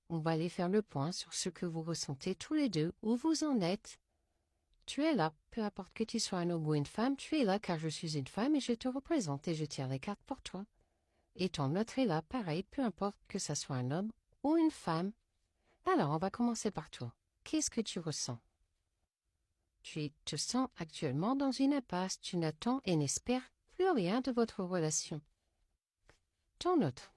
On va aller faire le point sur ce que vous ressentez tous les deux, où vous en êtes. Tu es là, peu importe que tu sois un homme ou une femme, tu es là car je suis une femme et je te représente et je tire les cartes pour toi. Et ton autre est là, pareil, peu importe que ça soit un homme ou une femme. Alors, on va commencer par toi. Qu'est-ce que tu ressens? Tu te sens actuellement dans une impasse, tu n'attends et n'espères plus rien de votre relation. Ton autre.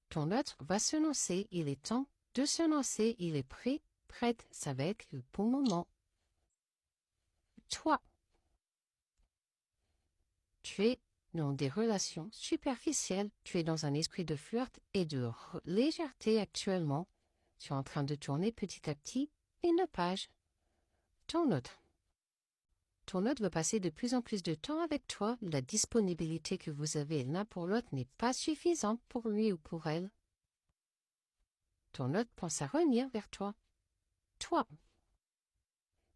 Ton autre va se lancer, il est temps de se lancer, il est prêt, prête, ça va être le bon moment. Toi, tu es dans des relations superficielles, tu es dans un esprit de flirt et de légèreté actuellement. Tu es en train de tourner petit à petit une page. Ton autre. Ton autre veut passer de plus en plus de temps avec toi. La disponibilité que vous avez l'un pour l'autre n'est pas suffisante pour lui ou pour elle. Ton autre pense à revenir vers toi. Toi.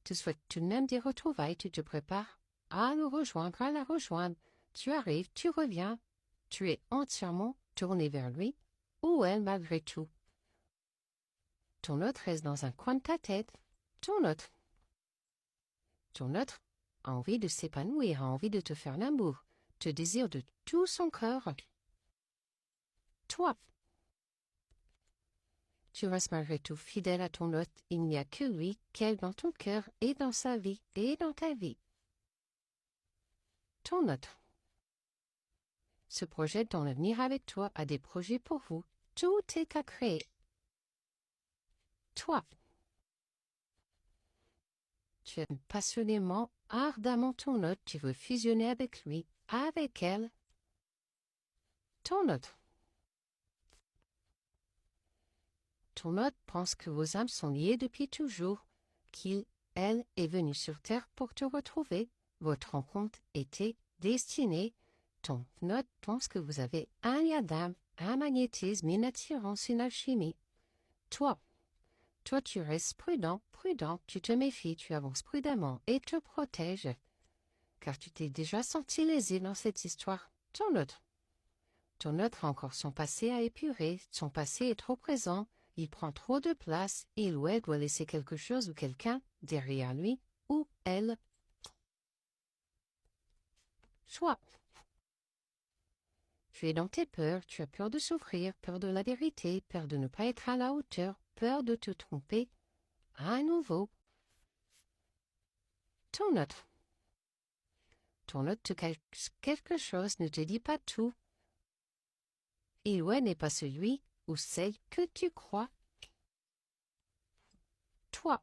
Tu souhaites tout de même des retrouvailles, tu te prépares à le rejoindre, à la rejoindre. Tu arrives, tu reviens, tu es entièrement tourné vers lui ou elle malgré tout. Ton autre reste dans un coin de ta tête. Ton autre a envie de s'épanouir, a envie de te faire l'amour, te désire de tout son cœur. Toi, tu restes malgré tout fidèle à ton autre. Il n'y a que lui, qu'elle dans ton cœur et dans sa vie et dans ta vie. Ton autre se projette dans l'avenir avec toi, a des projets pour vous. Tout est à créer. Toi, tu aimes passionnément, ardemment ton autre, tu veux fusionner avec lui, avec elle. Ton autre pense que vos âmes sont liées depuis toujours, qu'il, elle, est venue sur Terre pour te retrouver. Votre rencontre était destinée. Ton autre pense que vous avez un lien d'âme, un magnétisme, une attirance, une alchimie. Toi, tu restes prudent, tu te méfies, tu avances prudemment et te protèges, car tu t'es déjà senti lésé dans cette histoire. Ton autre a encore son passé à épurer, son passé est trop présent, il prend trop de place, il ou elle doit laisser quelque chose ou quelqu'un derrière lui, ou elle. Soit. Tu es dans tes peurs, tu as peur de souffrir, peur de la vérité, peur de ne pas être à la hauteur, peur de te tromper. À nouveau. Ton autre te cache quelque chose, ne te dit pas tout. Il ou elle n'est pas celui ou celle que tu crois. Toi,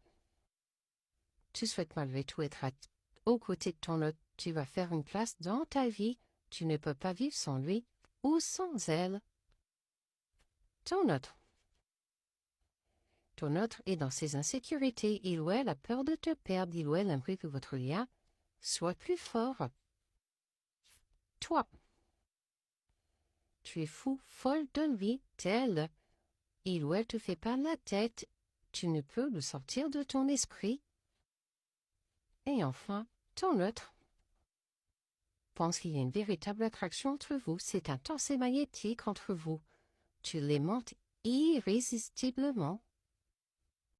tu souhaites malgré tout être aux côtés de ton autre. Tu vas faire une place dans ta vie. Tu ne peux pas vivre sans lui ou sans elle. Ton autre est dans ses insécurités. Il ou elle a peur de te perdre. Il ou elle aimerait que votre lien soit plus fort. Toi, tu es fou, folle de lui, tel. Il ou elle te fait pas la tête. Tu ne peux le sortir de ton esprit. Et enfin, ton autre pense qu'il y a une véritable attraction entre vous. C'est intense et magnétique entre vous. Tu l'aimantes irrésistiblement.